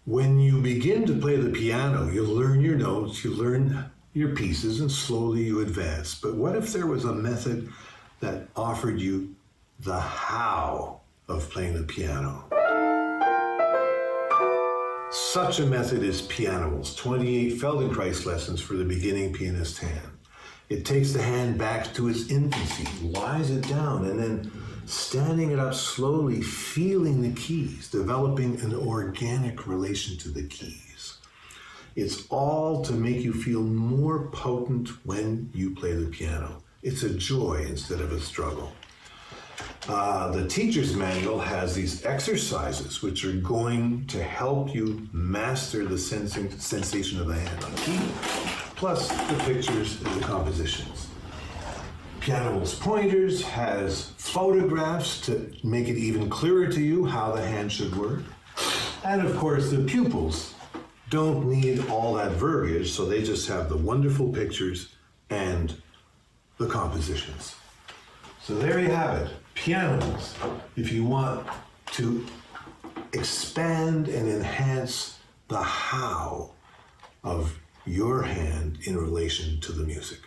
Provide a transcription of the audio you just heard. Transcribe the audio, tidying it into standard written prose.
When you begin to play the piano, you learn your notes, you learn your pieces, and slowly you advance. But what if there was a method that offered you the how of playing the piano? Such a method is Pianimals, 28 Feldenkrais Lessons for the Beginning Pianist Hand. It takes the hand back to its infancy, lies it down, and then standing it up slowly, feeling the keys, developing an organic relation to the keys. It's all to make you feel more potent when you play the piano. It's a joy instead of a struggle. The teacher's manual has these exercises which are going to help you master the sensation of the hand on key, plus the pictures and the compositions. Pianimals Pointers has photographs to make it even clearer to you how the hand should work. And of course, the pupils don't need all that verbiage, so they just have the wonderful pictures and the compositions. So there you have it, Pianimals. If you want to expand and enhance the how of your hand in relation to the music.